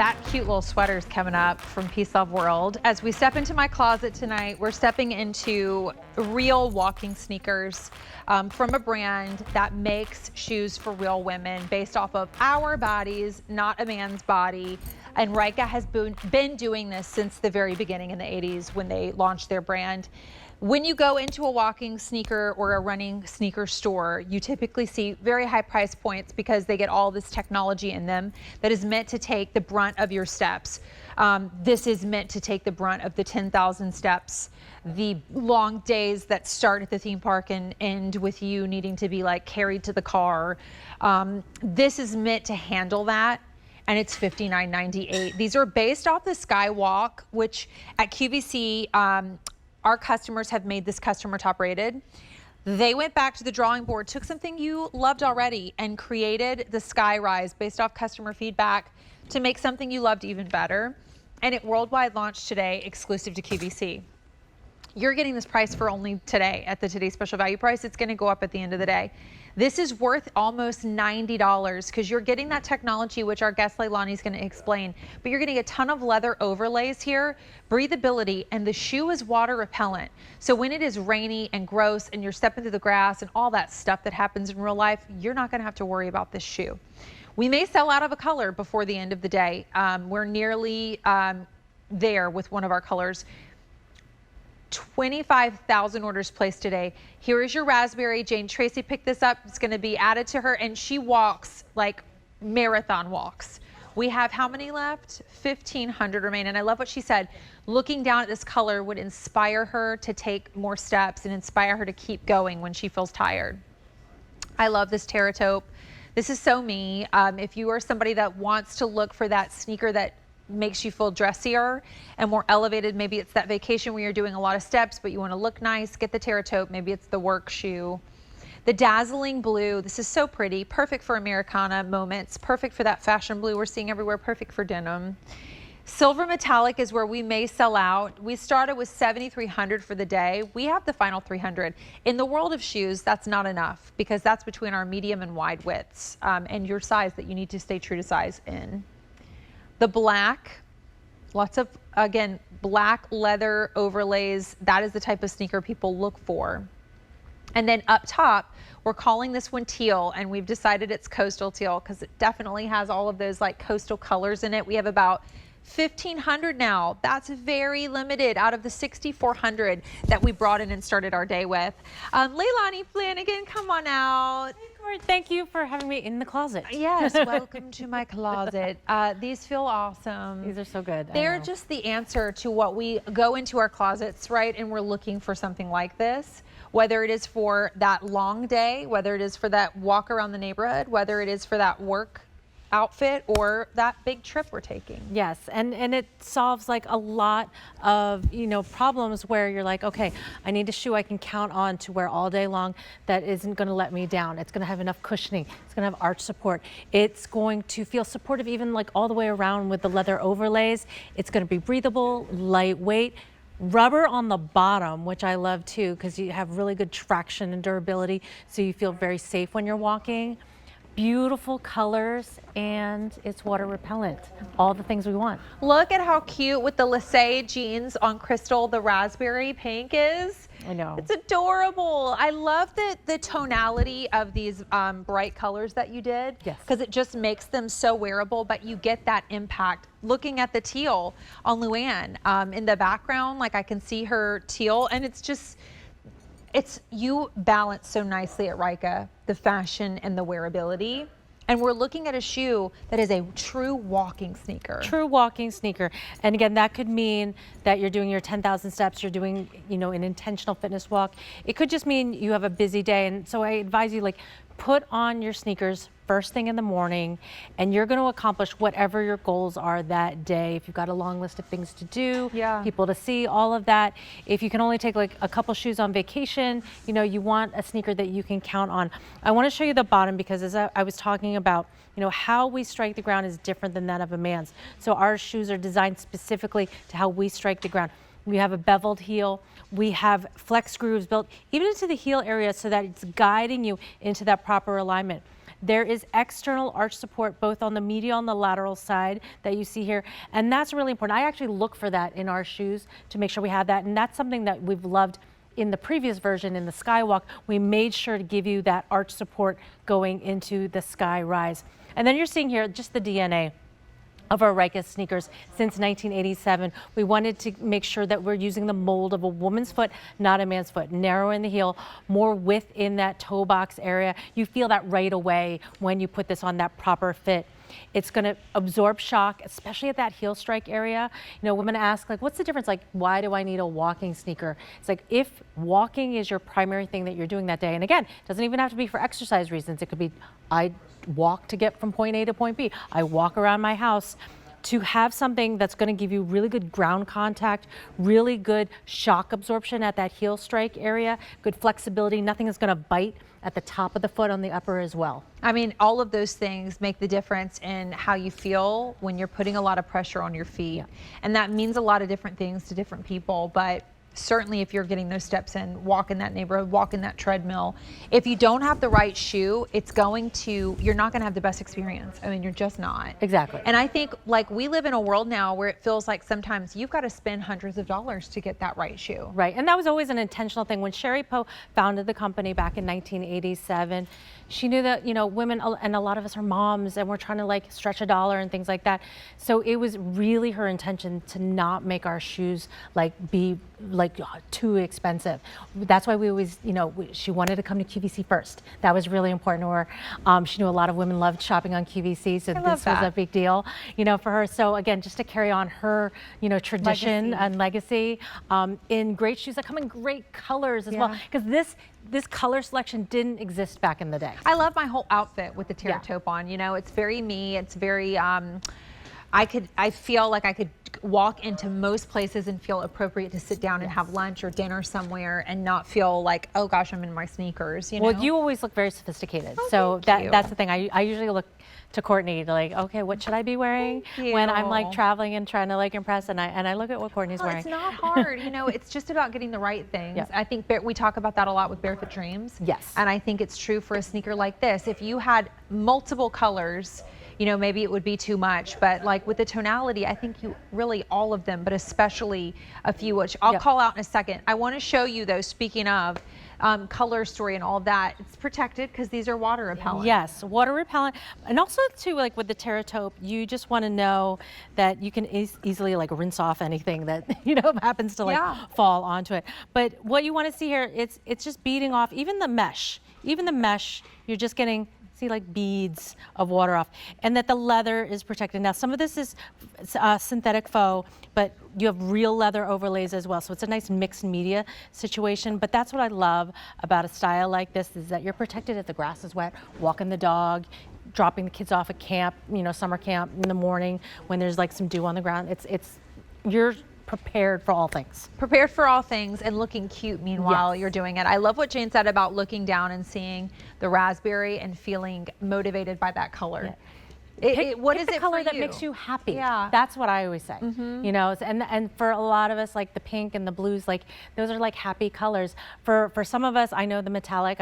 that cute little sweater is coming up from Peace Love World. As we step into my closet tonight, we're stepping into real walking sneakers from a brand that makes shoes for real women based off of our bodies, not a man's body. And Ryka has been doing this since the very beginning in the 80s when they launched their brand. When you go into a walking sneaker or a running sneaker store, you typically see very high price points because they get all this technology in them that is meant to take the brunt of your steps. This is meant to take the brunt of the 10,000 steps, the long days that start at the theme park and end with you needing to be like carried to the car. This is meant to handle that. And it's $59.98. These are based off the Skywalk, which at QVC, our customers have made this customer top rated. They went back to the drawing board, took something you loved already and created the Skyrise based off customer feedback to make something you loved even better. And it worldwide launched today, exclusive to QVC. You're getting this price for only today at the Today's Special Value price. It's gonna go up at the end of the day. This is worth almost $90 because you're getting that technology, which our guest Leilani is going to explain, but you're getting a ton of leather overlays here, breathability, and the shoe is water repellent. So when it is rainy and gross and you're stepping through the grass and all that stuff that happens in real life, you're not going to have to worry about this shoe. We may sell out of a color before the end of the day. We're nearly there with one of our colors. 25,000 orders placed today. Here is your raspberry. Jane Tracy picked this up. It's going to be added to her, and she walks like marathon walks. We have how many left? 1,500 remain. And I love what she said. Looking down at this color would inspire her to take more steps and inspire her to keep going when she feels tired. I love this Terra taupe. This is so me. If you are somebody that wants to look for that sneaker that makes you feel dressier and more elevated, maybe it's that vacation where you're doing a lot of steps but you want to look nice, get the Terra taupe. Maybe it's the work shoe. The dazzling blue, this is so pretty, perfect for Americana moments, perfect for that fashion blue we're seeing everywhere, perfect for denim. Silver metallic is where we may sell out. We started with 7,300 for the day. We have the final 300. In the world of shoes, that's not enough because that's between our medium and wide widths and your size that you need to stay true to size in. The black, lots of, again, black leather overlays. That is the type of sneaker people look for. And then up top, we're calling this one teal, and we've decided it's coastal teal because it definitely has all of those like coastal colors in it. We have about 1,500 now. That's very limited out of the 6,400 that we brought in and started our day with. Leilani Flanagan, come on out. Thank you for having me in the closet. Yes, welcome to my closet. These feel awesome. These are so good. They're just the answer to what we go into our closets, right? And we're looking for something like this, whether it is for that long day, whether it is for that walk around the neighborhood, whether it is for that work outfit or that big trip we're taking. Yes, and it solves like a lot of, you know, problems where you're like, okay, I need a shoe I can count on to wear all day long that isn't going to let me down. It's going to have enough cushioning. It's going to have arch support. It's going to feel supportive even like all the way around with the leather overlays. It's going to be breathable, lightweight. Rubber on the bottom, which I love too, because you have really good traction and durability, so you feel very safe when you're walking. Beautiful colors, and it's water repellent. All the things we want. Look at how cute with the Lissé jeans on Crystal the raspberry pink is. I know. It's adorable. I love the tonality of these bright colors that you did. Yes. Because it just makes them so wearable, but you get that impact. Looking at the teal on Luann in the background, like I can see her teal, and it's just, you balance so nicely at Ryka, the fashion and the wearability. And we're looking at a shoe that is a true walking sneaker. True walking sneaker. And again, that could mean that you're doing your 10,000 steps, you're doing, you know, an intentional fitness walk. It could just mean you have a busy day. And so I advise you, like, put on your sneakers first thing in the morning, and you're going to accomplish whatever your goals are that day. If you've got a long list of things to do, people to see, all of that. If you can only take like a couple shoes on vacation, you know, you want a sneaker that you can count on. I want to show you the bottom because as I was talking about, you know, how we strike the ground is different than that of a man's. So our shoes are designed specifically to how we strike the ground. We have a beveled heel. We have flex grooves built even into the heel area so that it's guiding you into that proper alignment. There is external arch support both on the medial and the lateral side that you see here, and that's really important. I actually look for that in our shoes to make sure we have that, and that's something that we've loved in the previous version in the Skywalk. We made sure to give you that arch support going into the Skyrise. And then you're seeing here just the DNA of our Ryka sneakers since 1987. We wanted to make sure that we're using the mold of a woman's foot, not a man's foot. Narrow in the heel, more width in that toe box area. You feel that right away when you put this on, that proper fit. It's going to absorb shock, especially at that heel strike area. You know, women ask, like, what's the difference? Like, why do I need a walking sneaker? It's like, if walking is your primary thing that you're doing that day, and again, it doesn't even have to be for exercise reasons. It could be, I walk to get from point A to point B. I walk around my house. To have something that's going to give you really good ground contact, really good shock absorption at that heel strike area, good flexibility, nothing is going to bite at the top of the foot on the upper as well. I mean, all of those things make the difference in how you feel when you're putting a lot of pressure on your feet. Yeah. And that means a lot of different things to different people, but certainly if you're getting those steps in, walk in that neighborhood, walk in that treadmill. If you don't have the right shoe, you're not going to have the best experience. I mean, you're just not. Exactly. And I think, like, we live in a world now where it feels like sometimes you've got to spend hundreds of dollars to get that right shoe. Right, and that was always an intentional thing. When Sherry Poe founded the company back in 1987, she knew that, you know, women, and a lot of us are moms, and we're trying to like stretch a dollar and things like that. So it was really her intention to not make our shoes be too expensive. That's why we always, you know, she wanted to come to QVC first. That was really important to her. She knew a lot of women loved shopping on QVC, so this was a big deal, you know, for her. So again, just to carry on her, you know, tradition and legacy in great shoes that come in great colors as well, because this color selection didn't exist back in the day. I love my whole outfit with the terra taupe on. You know, it's very me. It's very, I feel like I could walk into most places and feel appropriate to sit down and have lunch or dinner somewhere and not feel like, oh gosh, I'm in my sneakers, you know? Well, you always look very sophisticated. Oh, so that's the thing. I usually look to Courtney to like, okay, what should I be wearing when I'm like traveling and trying to like impress, and I look at what Courtney's wearing. It's not hard, you know, it's just about getting the right things. I think we talk about that a lot with Barefoot Dreams. Yes. And I think it's true for a sneaker like this. If you had multiple colors, you know, maybe it would be too much, but like with the tonality, I think you really all of them, but especially a few, which I'll call out in a second. I want to show you though, speaking of color story and all that, it's protected because these are water repellent. Yes, water repellent. And also too, like with the terra taupe, you just want to know that you can easily like rinse off anything that, you know, happens to like fall onto it. But what you want to see here, it's just beading off, even the mesh, you're just getting, see, like beads of water off, and that the leather is protected. Now, some of this is synthetic faux, but you have real leather overlays as well. So it's a nice mixed media situation, but that's what I love about a style like this, is that you're protected if the grass is wet, walking the dog, dropping the kids off at camp, you know, summer camp in the morning when there's like some dew on the ground. You're prepared for all things. Prepared for all things and looking cute meanwhile you're doing it. I love what Jane said about looking down and seeing the raspberry and feeling motivated by that color. What is the it color for that you? makes you happy? Yeah. That's what I always say. You know, and for a lot of us, like the pink and the blues, like those are like happy colors. For some of us, I know the metallic,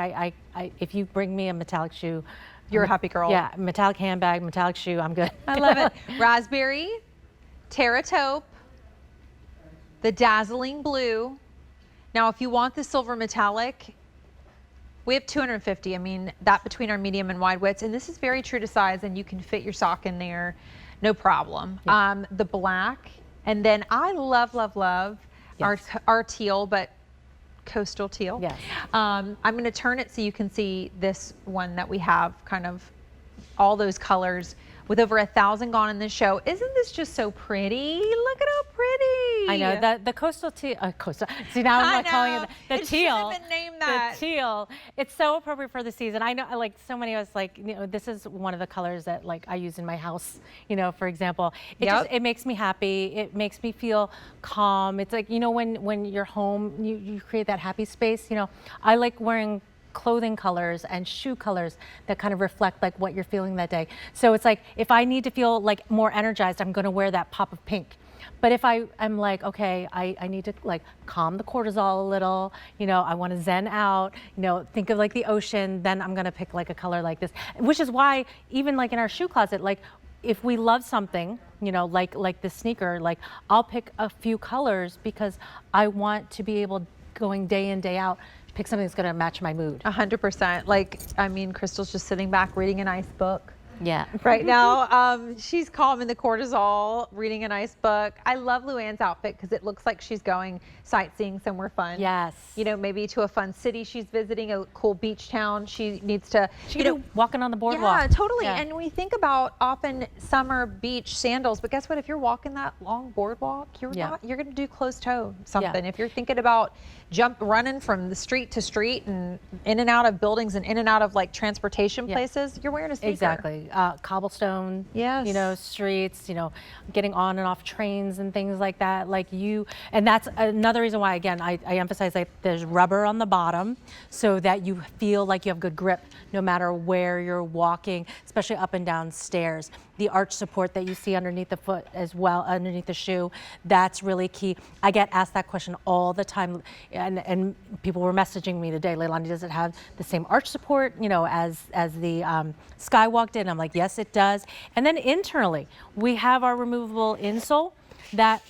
if you bring me a metallic shoe, you're a happy girl. Yeah, metallic handbag, metallic shoe, I'm good. I love it. Raspberry, terra taupe, the dazzling blue. Now, if you want the silver metallic, we have 250. I mean, that between our medium and wide widths, and this is very true to size, and you can fit your sock in there, no problem. The black, and then I love our teal, but coastal teal. Yes. I'm going to turn it so you can see this one that we have, kind of all those colors. With over 1,000 gone in this show. Isn't this just so pretty? Look at how pretty. I know, the coastal teal, see now I'm like calling it the teal. It should have been named that. The teal. It's so appropriate for the season. I know, like so many of us, like, you know, this is one of the colors that like I use in my house, you know, for example. It makes me happy. It makes me feel calm. It's like, you know, when you're home, you create that happy space, you know. I like wearing clothing colors and shoe colors that kind of reflect like what you're feeling that day. So it's like, if I need to feel like more energized, I'm going to wear that pop of pink. But if I'm like, okay, I need to like calm the cortisol a little, you know, I want to zen out, you know, think of like the ocean, then I'm going to pick like a color like this, which is why even like in our shoe closet, like if we love something, you know, like this sneaker, like I'll pick a few colors because I want to be able, going day in, day out, pick something that's going to match my mood. 100%. Like, I mean, Crystal's just sitting back reading a nice book. Yeah. Right now, she's calming the cortisol, reading a nice book. I love Luann's outfit because it looks like she's going sightseeing somewhere fun. Yes. You know, maybe to a fun city she's visiting, a cool beach town. She needs to, you know, walking on the boardwalk. Yeah, totally. Yeah. And we think about often summer beach sandals, but guess what? If you're walking that long boardwalk, you're going to do closed toe something. If you're thinking about running from the street to street and in and out of buildings and in and out of like transportation places, you're wearing a sneaker. Exactly. Cobblestone, yes, you know, streets, you know, getting on and off trains and things like that. Like and that's another reason why, again, I emphasize like there's rubber on the bottom so that you feel like you have good grip no matter where you're walking, especially up and down stairs. The arch support that you see underneath the foot as well, underneath the shoe, that's really key. I get asked that question all the time, and people were messaging me today, Leilani, does it have the same arch support, you know, as the Skywalk did? I'm like, yes, it does. And then internally, we have our removable insole that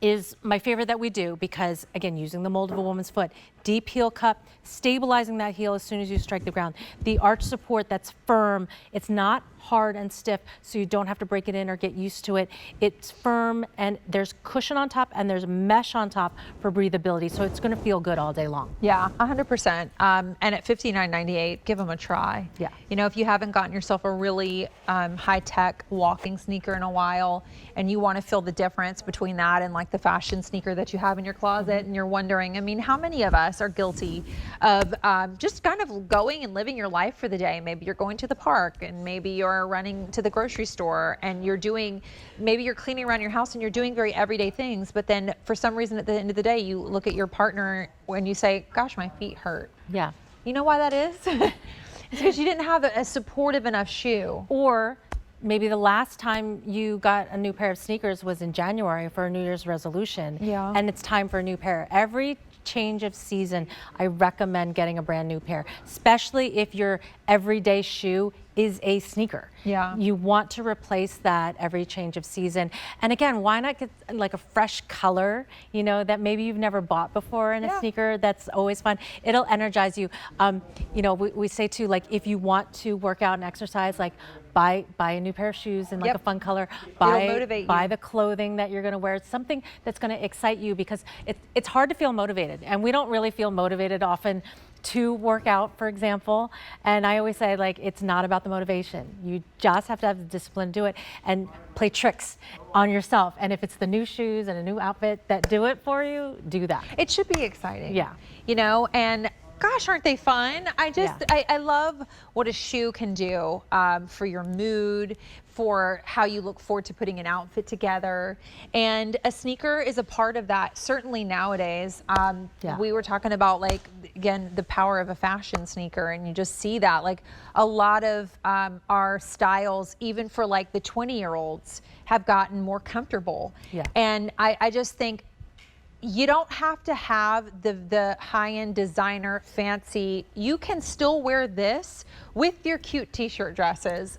is my favorite that we do because, again, using the mold of a woman's foot, deep heel cup, stabilizing that heel as soon as you strike the ground. The arch support that's firm, it's not hard and stiff, so you don't have to break it in or get used to it. It's firm, and there's cushion on top and there's mesh on top for breathability, so it's gonna feel good all day long. Yeah, 100%. And at $59.98, give them a try. Yeah. You know, if you haven't gotten yourself a really high-tech walking sneaker in a while, and you want to feel the difference between that and like the fashion sneaker that you have in your closet, and you're wondering, I mean, how many of us are guilty of just kind of going and living your life for the day? Maybe you're going to the park, and maybe you're running to the grocery store, and maybe you're cleaning around your house and you're doing very everyday things, but then for some reason at the end of the day, you look at your partner and you say, gosh, my feet hurt. Yeah. You know why that is? It's because you didn't have a supportive enough shoe. Or maybe the last time you got a new pair of sneakers was in January for a New Year's resolution. Yeah. And it's time for a new pair. Every change of season, I recommend getting a brand new pair, especially if your everyday shoe is a sneaker. Yeah. You want to replace that every change of season. And again, why not get like a fresh color, you know, that maybe you've never bought before in a sneaker? That's always fun. It'll energize you. You know, we say too, like if you want to work out and exercise, like buy a new pair of shoes in like a fun color. Buy the clothing that you're going to wear. It's something that's going to excite you, because it's hard to feel motivated, and we don't really feel motivated often to work out, for example. And I always say, like, it's not about the motivation. You just have to have the discipline to do it and play tricks on yourself. And if it's the new shoes and a new outfit that do it for you, do that. It should be exciting. Yeah. You know, and gosh, aren't they fun? I love what a shoe can do for your mood, for how you look forward to putting an outfit together. And a sneaker is a part of that, certainly nowadays. We were talking about, like, again, the power of a fashion sneaker, and you just see that. Like, a lot of our styles, even for like the 20-year-olds, have gotten more comfortable. Yeah. And I just think, you don't have to have the high-end designer fancy. You can still wear this with your cute t-shirt dresses.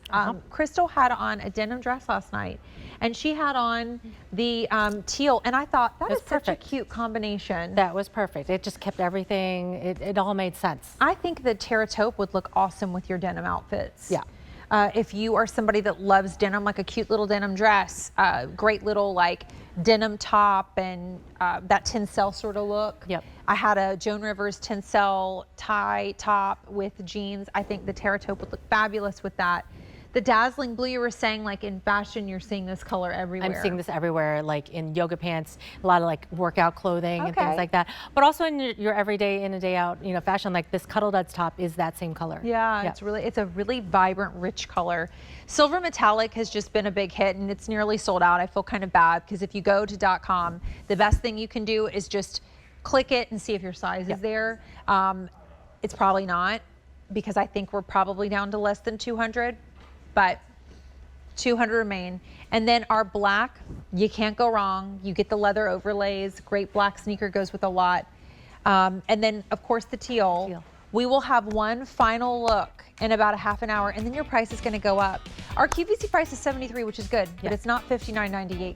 Crystal had on a denim dress last night, and she had on the teal, and I thought that is such a cute combination. That was perfect. It just kept everything, it all made sense. I think the Terra taupe would look awesome with your denim outfits. Yeah. If you are somebody that loves denim, like a cute little denim dress, great little like denim top, and that Tencel sort of look. Yep. I had a Joan Rivers Tencel tie top with jeans. I think the Terra taupe would look fabulous with that. The dazzling blue, you were saying, like in fashion, you're seeing this color everywhere. I'm seeing this everywhere, like in yoga pants, a lot of like workout clothing and things like that. But also in your everyday, in and day out, you know, fashion, like this Cuddle Duds top is that same color. Yeah, it's a really vibrant, rich color. Silver metallic has just been a big hit, and it's nearly sold out. I feel kind of bad, because if you go to .com, the best thing you can do is just click it and see if your size is there. It's probably not, because I think we're probably down to less than 200. But 200 remain. And then our black You can't go wrong. You get the leather overlays. Great black sneaker goes with a lot. And then, of course, the teal. We will have one final look in about a half an hour, and then your price is going to go up. Our QVC price is $73, which is good, but it's not $59.98.